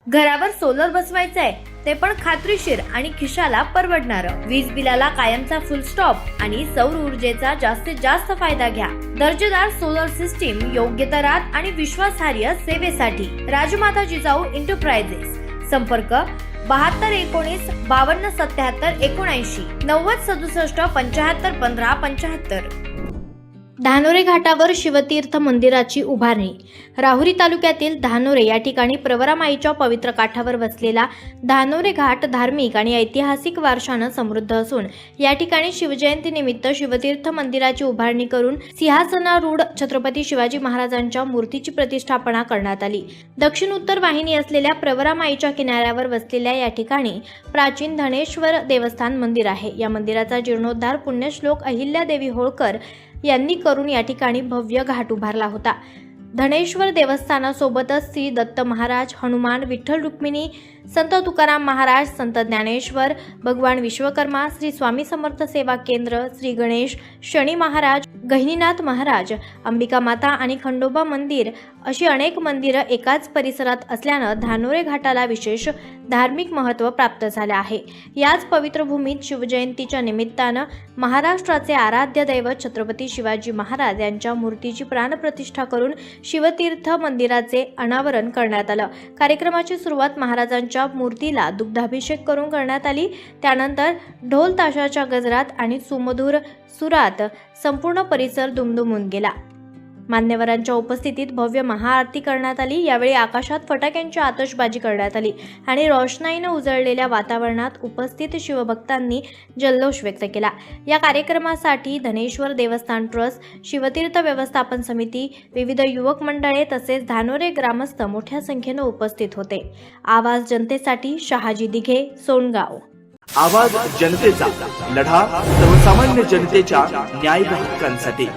घरावर सोलर बसवायचंय ते पण खात्रीशीर आणि खिशाला परवडणारं. वीज बिलाला कायमचा फुल स्टॉप आणि सौर ऊर्जेचा जास्तीत जास्त फायदा घ्या. दर्जेदार सोलर सिस्टीम योग्य दरात आणि विश्वासार्ह सेवेसाठी राजमाता जिजाऊ एंटरप्राइजेस. संपर्क 7219 5277 79 90 67 75 15 75. धानोरे घाटावर शिवतीर्थ मंदिराची उभारणी. राहुरी तालुक्यातील धानोरे या ठिकाणी प्रवरामाईच्या पवित्र काठावर वसलेला धानोरे घाट धार्मिक आणि ऐतिहासिक वारशानं समृद्ध असून या ठिकाणी शिवजयंती निमित्त शिवतीर्थ मंदिराची उभारणी करून सिंहासनारूढ छत्रपती शिवाजी महाराजांच्या मूर्तीची प्रतिष्ठापना करण्यात आली. दक्षिण उत्तर वाहिनी असलेल्या प्रवरामाईच्या किनाऱ्यावर वसलेल्या या ठिकाणी प्राचीन धनेश्वर देवस्थान मंदिर आहे. या मंदिराचा जीर्णोद्धार पुण्यश्लोक अहिल्यादेवी होळकर यांनी करून या ठिकाणी भव्य घाट उभारला होता. धनेश्वर देवस्थानासोबतच श्री दत्त महाराज, हनुमान, विठ्ठल रुक्मिणी, संत तुकाराम महाराज, संत ज्ञानेश्वर, भगवान विश्वकर्मा, श्री स्वामी समर्थ सेवा केंद्र, श्री गणेश, शनी महाराज, गहिनीनाथ महाराज, अंबिका माता आणि खंडोबा मंदिर अशी अनेक मंदिरं एकाच परिसरात असल्यानं धानोरे घाटाला विशेष धार्मिक महत्त्व प्राप्त झाले आहे. याच पवित्र भूमीत शिवजयंतीच्या निमित्तानं महाराष्ट्राचे आराध्य दैवत छत्रपती शिवाजी महाराज यांच्या मूर्तीची प्राणप्रतिष्ठा करून शिवतीर्थ मंदिराचे अनावरण करण्यात आलं. कार्यक्रमाची सुरुवात महाराजांच्या मूर्तीला दुग्धाभिषेक करून करण्यात आली. त्यानंतर ढोल ताशाच्या गजरात आणि सुमधुर सुरात संपूर्ण परिसर दुमदुमून गेला. मान्यवरांच्या उपस्थितीत भव्य महाआरती करण्यात आली. यावेळी आकाशात फटाक्यांची आतषबाजी करण्यात आली आणि रोषणाईनं उजळलेल्या वातावरणात उपस्थित शिवभक्तांनी जल्लोष व्यक्त केला. या कार्यक्रमासाठी धनेश्वर देवस्थान ट्रस्ट, शिवतीर्थ व्यवस्थापन समिती, विविध युवक मंडळे तसेच धानोरे ग्रामस्थ मोठ्या संख्येनं उपस्थित होते. आवाज जनतेसाठी शहाजी दिघे, सोनगाव. आवाज जनतेचा, लढा सर्वसामान्य जनतेच्या न्याय हक्कांसाठी.